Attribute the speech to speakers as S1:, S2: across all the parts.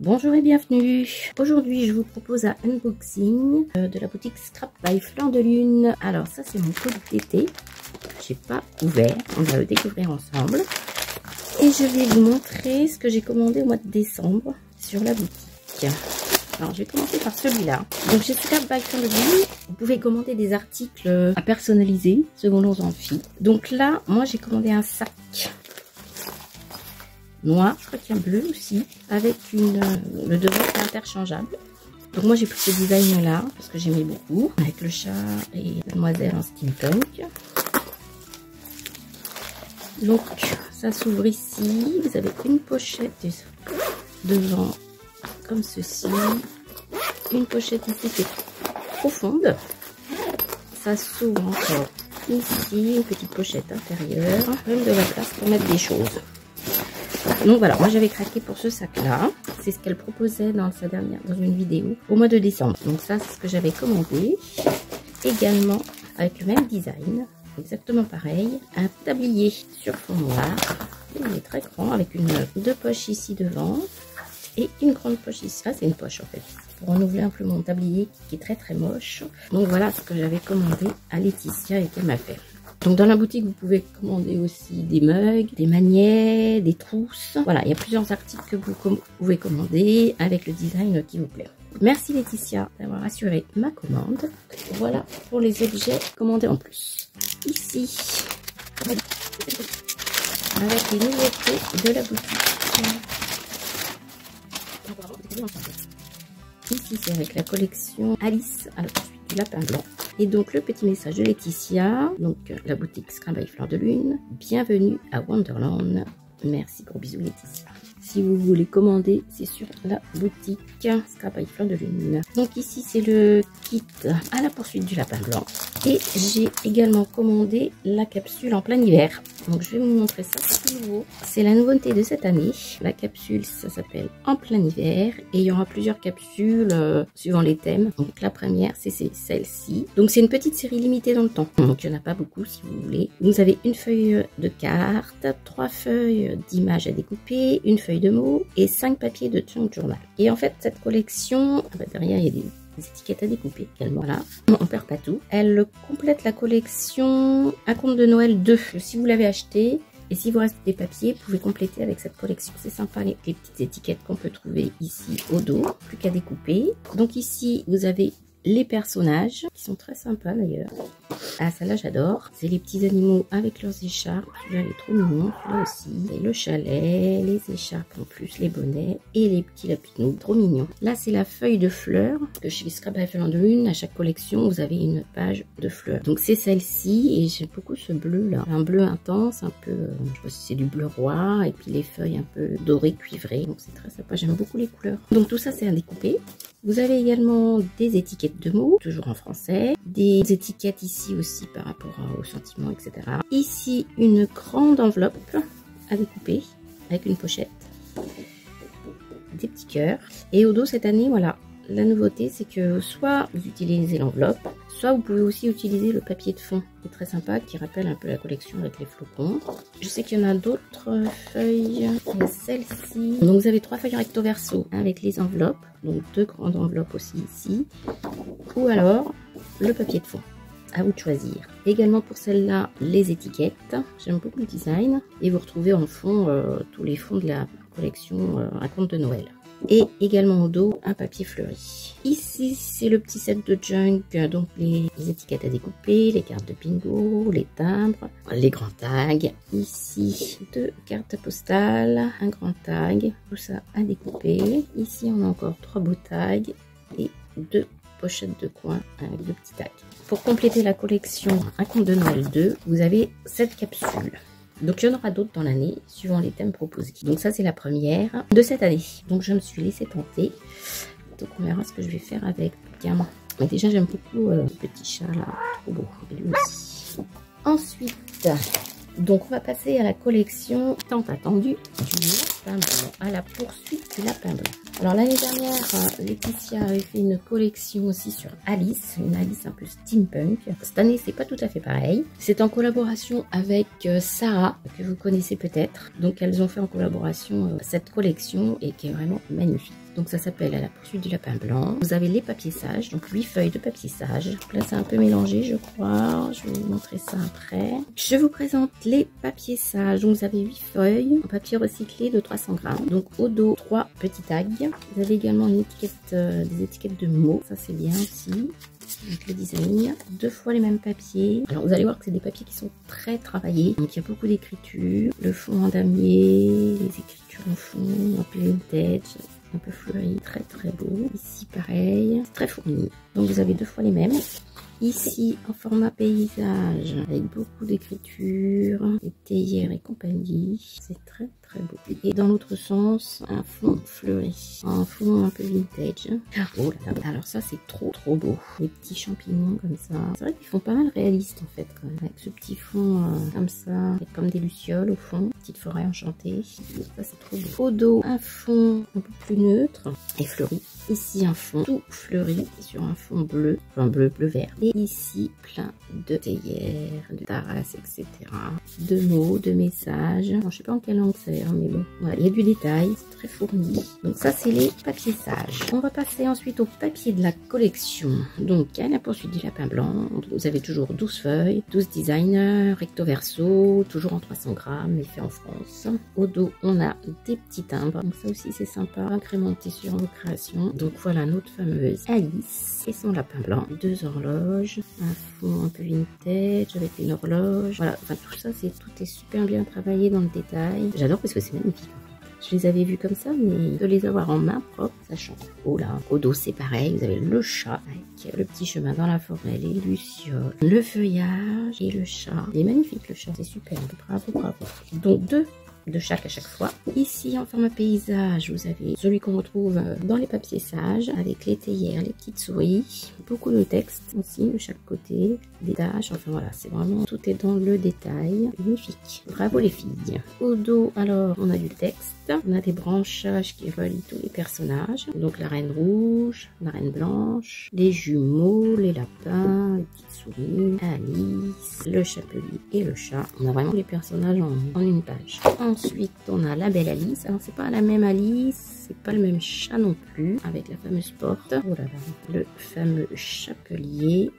S1: Bonjour et bienvenue. Aujourd'hui je vous propose un unboxing de la boutique Scrap by Fleur de Lune. Alors ça c'est mon colis d'été, j'ai pas ouvert, on va le découvrir ensemble. Et je vais vous montrer ce que j'ai commandé au mois de décembre sur la boutique. Alors je vais commencer par celui-là. Donc chez Scrap by Fleur de Lune, vous pouvez commander des articles à personnaliser selon nos envies. Donc là, moi j'ai commandé un sac noir, je crois qu'il y a un bleu aussi, avec le devant est interchangeable. Donc moi j'ai pris ce design là parce que j'aimais beaucoup, avec le chat et mademoiselle en steampunk. Donc ça s'ouvre ici, vous avez une pochette devant comme ceci, une pochette ici qui est profonde, ça s'ouvre encore ici, une petite pochette intérieure, même de la place pour mettre des choses. Donc voilà, moi j'avais craqué pour ce sac là, c'est ce qu'elle proposait dans une vidéo au mois de décembre. Donc ça c'est ce que j'avais commandé, également avec le même design, exactement pareil, un tablier sur fond noir, il est très grand avec deux poches ici devant et une grande poche ici. Ah c'est une poche en fait, pour renouveler un peu mon tablier qui est très moche. Donc voilà ce que j'avais commandé à Laetitia et qu'elle m'a fait. Donc dans la boutique, vous pouvez commander aussi des mugs, des magnets, des trousses. Voilà, il y a plusieurs articles que vous pouvez commander avec le design qui vous plaît. Merci Laetitia d'avoir assuré ma commande. Voilà pour les objets commandés en plus. Ici, avec les nouveautés de la boutique. Ici, c'est avec la collection Alice à la poursuite du lapin blanc. Et donc le petit message de Laetitia, donc la boutique Scrap by Fleur de Lune, bienvenue à Wonderland. Merci, gros bisous Laetitia. Si vous voulez commander, c'est sur la boutique Scrap by Fleur de Lune. Donc ici c'est le kit à la poursuite du lapin blanc. Et j'ai également commandé la capsule en plein hiver. Donc je vais vous montrer ça, c'est nouveau. C'est la nouveauté de cette année. La capsule, ça s'appelle en plein hiver. Et il y aura plusieurs capsules suivant les thèmes. Donc la première, c'est celle-ci. Donc c'est une petite série limitée dans le temps. Donc il n'y en a pas beaucoup si vous voulez. Vous avez une feuille de cartes, 3 feuilles d'images à découper, une feuille de mots et 5 papiers de junk journal. Et en fait, cette collection, derrière il y a des étiquettes à découper également, là, on perd pas tout. Elle complète la collection Un conte de Noël 2. Si vous l'avez acheté et si vous reste des papiers, vous pouvez compléter avec cette collection. C'est sympa les petites étiquettes qu'on peut trouver ici au dos, plus qu'à découper. Donc ici vous avez les personnages qui sont très sympas d'ailleurs. Ah, celle-là j'adore. C'est les petits animaux avec leurs écharpes. Celui-là il est trop mignon. Celui-là aussi. Et le chalet, les écharpes en plus, les bonnets et les petits lapinous. Trop mignon. Là c'est la feuille de fleurs. Parce que chez Scrap by Fleur de Lune, à chaque collection vous avez une page de fleurs. Donc c'est celle-ci et j'aime beaucoup ce bleu là. Un bleu intense, un peu, je sais pas si c'est du bleu roi. Et puis les feuilles un peu dorées, cuivrées. Donc c'est très sympa. J'aime beaucoup les couleurs. Donc tout ça c'est à découper. Vous avez également des étiquettes de mots, toujours en français. Des étiquettes ici aussi par rapport aux sentiments, etc. Ici, une grande enveloppe à découper avec une pochette. Des petits cœurs. Et au dos, cette année, voilà, la nouveauté, c'est que soit vous utilisez l'enveloppe, soit vous pouvez aussi utiliser le papier de fond. C'est très sympa, qui rappelle un peu la collection avec les flocons. Je sais qu'il y en a d'autres feuilles. Il y a celle-ci. Donc vous avez 3 feuilles recto verso avec les enveloppes. Donc 2 grandes enveloppes aussi ici. Ou alors le papier de fond. À vous de choisir. Également pour celle-là, les étiquettes. J'aime beaucoup le design. Et vous retrouvez en fond tous les fonds de la collection Un conte de Noël. Et également au dos, un papier fleuri. Ici, c'est le petit set de junk, donc les étiquettes à découper, les cartes de bingo, les timbres, les grands tags. Ici, 2 cartes postales, un grand tag, tout ça à découper. Ici, on a encore 3 beaux tags et 2 pochettes de coin avec 2 petits tags. Pour compléter la collection Un conte de Noël 2, vous avez cette capsule. Donc il y en aura d'autres dans l'année, suivant les thèmes proposés. Donc ça c'est la première de cette année. Donc je me suis laissée tenter. Donc on verra ce que je vais faire avec. Mais déjà j'aime beaucoup le petit chat là, trop beau. Et lui aussi. Ensuite, donc on va passer à la collection tant attendue du lapin blanc, à la poursuite du lapin blanc. Alors l'année dernière, Laetitia avait fait une collection aussi sur Alice, une Alice un peu steampunk. Cette année, c'est pas tout à fait pareil. C'est en collaboration avec Sarah, que vous connaissez peut-être. Donc elles ont fait en collaboration cette collection et qui est vraiment magnifique. Donc ça s'appelle À la poursuite du lapin blanc. Vous avez les papiers sages, donc 8 feuilles de papier sage. Là c'est un peu mélangé je crois, je vais vous montrer ça après. Je vous présente les papiers sages. Donc vous avez 8 feuilles en papier recyclé de 300 grammes. Donc au dos 3 petits tags. Vous avez également une étiquette, des étiquettes de mots, ça c'est bien aussi. Avec le design, 2 fois les mêmes papiers. Alors vous allez voir que c'est des papiers qui sont très travaillés. Donc il y a beaucoup d'écriture, le fond en damier, les écritures en fond, un peu vintage, un peu fleuri, très très beau. Ici pareil, c'est très fourni. Donc vous avez 2 fois les mêmes. Ici en format paysage avec beaucoup d'écriture, des théières et compagnie. C'est très très beau. Et dans l'autre sens, un fond fleuri, un fond un peu vintage. Oh là là, alors ça c'est trop trop beau. Les petits champignons comme ça. C'est vrai qu'ils font pas mal réalistes en fait quand même. Avec ce petit fond comme ça, et comme des lucioles au fond. Petite forêt enchantée. Ça c'est trop beau. Au dos, un fond un peu plus neutre et fleuri. Ici un fond tout fleuri sur un fond bleu, enfin bleu vert. Et ici plein de théières, de tarasses, etc. De mots, de messages. Alors, je sais pas en quelle langue c'est, hein, mais bon. Voilà, il y a du détail, c'est très fourni. Donc ça c'est les papiers sages. On va passer ensuite au papier de la collection. Donc à la poursuite du lapin blanc, vous avez toujours 12 feuilles, 12 designers, recto verso, toujours en 300 grammes, mais fait en France. Au dos, on a des petits timbres. Donc ça aussi c'est sympa, agrémenté sur vos créations. Donc voilà notre fameuse Alice et son lapin blanc. 2 horloges, un fond un peu vintage avec une horloge. Voilà, enfin tout ça, tout est super bien travaillé dans le détail. J'adore parce que c'est magnifique. Je les avais vus comme ça, mais de les avoir en main propre, ça change. Oh là, au dos c'est pareil, vous avez le chat avec le petit chemin dans la forêt, les lucioles, le feuillage et le chat. Il est magnifique le chat, c'est superbe, bravo, bravo. Donc 2 de chaque à chaque fois. Ici en format paysage, vous avez celui qu'on retrouve dans les papiers sages avec les théières, les petites souris, beaucoup de texte aussi de chaque côté, des tâches, enfin voilà, c'est vraiment tout est dans le détail, magnifique. Bravo les filles. Au dos, alors on a du texte, on a des branchages qui relient tous les personnages, donc la reine rouge, la reine blanche, les jumeaux, les lapins, les petites souris, Alice, le chapelier et le chat. On a vraiment les personnages en une page. Ensuite, on a la belle Alice. Alors, c'est pas la même Alice, c'est pas le même chat non plus, avec la fameuse porte. Oh là là, le fameux chapelier.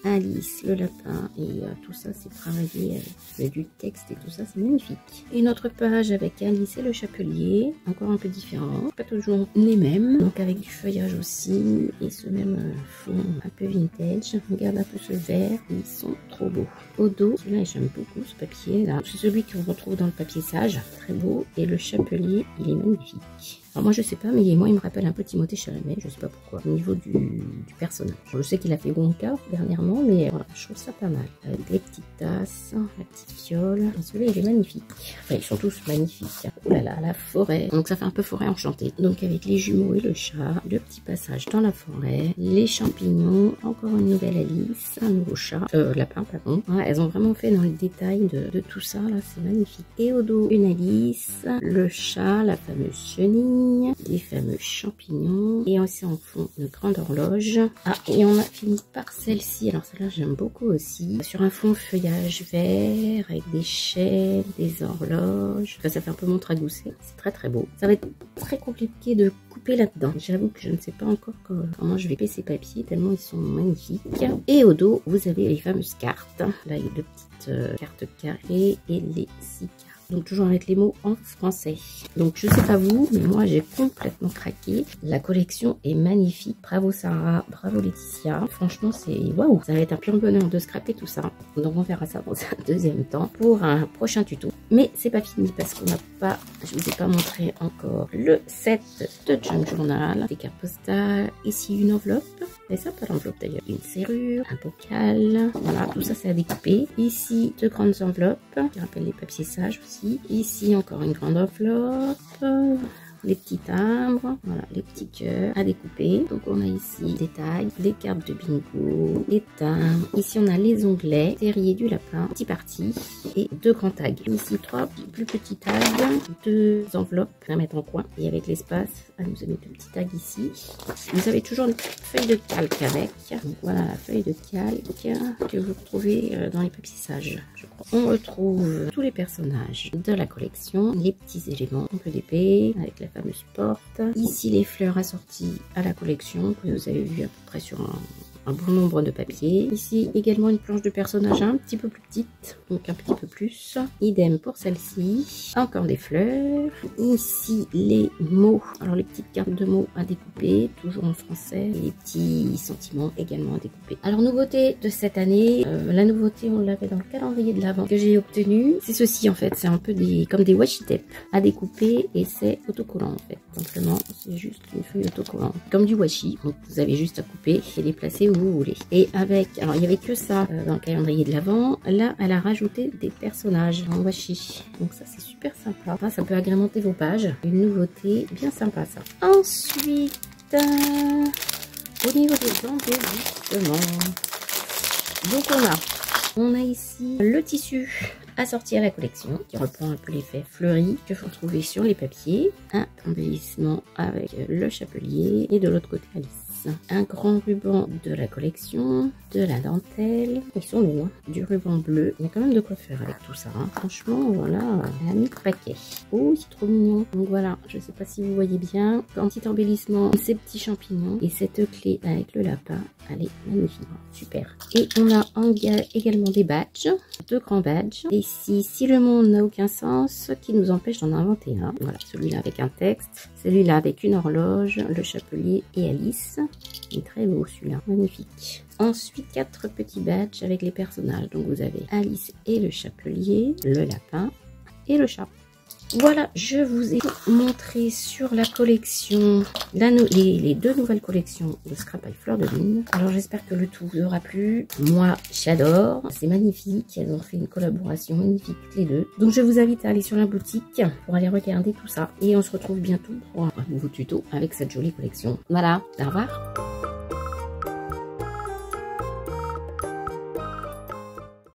S1: Alice, le lapin et tout ça c'est travaillé avec du texte et tout ça, c'est magnifique. Une autre page avec Alice et le chapelier, encore un peu différent, pas toujours les mêmes, donc avec du feuillage aussi et ce même fond un peu vintage. Regarde un peu ce vert, ils sont trop beaux. Au dos, celui-là j'aime beaucoup ce papier là, c'est celui qu'on retrouve dans le papier sage, très beau, et le chapelier il est magnifique. Alors moi je sais pas, mais moi il me rappelle un peu Timothée Chalamet, je sais pas pourquoi, au niveau du personnage. Je sais qu'il a fait Wonka dernièrement, mais voilà, je trouve ça pas mal. Avec les petites tasses, la petite fiole, celui-là il est magnifique. Enfin ils sont tous magnifiques. Oh là là, la forêt, donc ça fait un peu forêt enchantée. Donc avec les jumeaux et le chat, le petit passage dans la forêt, les champignons, encore une nouvelle Alice, un nouveau chat, lapin pardon. Voilà, elles ont vraiment fait dans le détail de tout ça, là c'est magnifique. Et au dos, une Alice, le chat, la fameuse chenille, les fameux champignons et aussi en fond une grande horloge. Ah, et on a fini par celle-ci, alors celle-là j'aime beaucoup aussi, sur un fond feuillage vert avec des chaînes, des horloges. Enfin, ça fait un peu montre à gousset, c'est très très beau. Ça va être très compliqué de couper là-dedans, j'avoue que je ne sais pas encore comment je vais couper ces papiers tellement ils sont magnifiques. Et au dos vous avez les fameuses cartes, là il y a de petites cartes carrées et les 6 cartes. Donc toujours avec les mots en français. Donc je sais pas vous, mais moi j'ai complètement craqué. La collection est magnifique. Bravo Sarah, bravo Laetitia. Franchement c'est waouh, ça va être un pur bonheur de scraper tout ça. Donc on verra ça dans un deuxième temps pour un prochain tuto. Mais c'est pas fini parce qu'on n'a pas, je vous ai pas montré encore le set de Junk Journal, des cartes postales. Ici une enveloppe. Et ça pas l'enveloppe d'ailleurs. Une serrure, un bocal. Voilà, tout ça c'est à découper. Ici 2 grandes enveloppes qui rappellent les papiers sages aussi. Ici encore une grande enveloppe. les petits timbres, voilà, les petits cœurs à découper. Donc on a ici des tags, les cartes de bingo, les timbres. Ici on a les onglets, terrier du lapin, petit parti et 2 grands tags. Ici 3 plus petits tags, 2 enveloppes à mettre en coin et avec l'espace, nous avez 2 petits tags ici. Vous avez toujours une petite feuille de calque avec. Donc voilà la feuille de calque que vous retrouvez dans les papiers sages, je crois. On retrouve tous les personnages de la collection, les petits éléments, un peu d'épée avec la fameuse porte. Ici les fleurs assorties à la collection que vous avez vu à peu près sur un bon nombre de papiers. Ici également une planche de personnage un petit peu plus petite, donc un petit peu plus. Idem pour celle-ci. Encore des fleurs. Ici les mots, alors les petites cartes de mots à découper, toujours en français. Et les petits sentiments également à découper. Alors nouveauté de cette année, la nouveauté on l'avait dans le calendrier de l'Avent que j'ai obtenu. C'est ceci en fait, c'est un peu comme des washi tape à découper et c'est autocollant en fait. Simplement c'est juste une feuille autocollante comme du washi. Donc vous avez juste à couper et les placer où vous voulez. Et avec, alors il n'y avait que ça dans le calendrier de l'Avent. Là elle a rajouté des personnages en washi. Donc ça c'est super sympa. Enfin, ça peut agrémenter vos pages. Une nouveauté bien sympa ça. Ensuite, au niveau des embellissements, donc on a ici le tissu assorti à la collection qui reprend un peu l'effet fleuri que vous retrouvez sur les papiers. Un embellissement avec le chapelier et de l'autre côté Alice. Un grand ruban de la collection, de la dentelle, ils sont loin, du ruban bleu. Il y a quand même de quoi faire avec tout ça, hein. Franchement, voilà, elle a mis le paquet. Oh, c'est trop mignon. Donc voilà, je sais pas si vous voyez bien, un petit embellissement, ces petits champignons et cette clé avec le lapin, elle est magnifique, super. Et on a également des badges, 2 grands badges. Et ici, si le monde n'a aucun sens, qui nous empêche d'en inventer un. Voilà, celui-là avec un texte, celui-là avec une horloge, le chapelier et Alice. Il est très beau celui-là, magnifique. Ensuite, 4 petits badges avec les personnages. Donc vous avez Alice et le chapelier, le lapin et le chat. Voilà, je vous ai montré sur la collection, les 2 nouvelles collections de Scrap by Fleur de Lune. Alors j'espère que le tout vous aura plu. Moi, j'adore, c'est magnifique. Elles ont fait une collaboration magnifique toutes les 2. Donc je vous invite à aller sur la boutique pour aller regarder tout ça. Et on se retrouve bientôt pour un nouveau tuto avec cette jolie collection. Voilà, au revoir.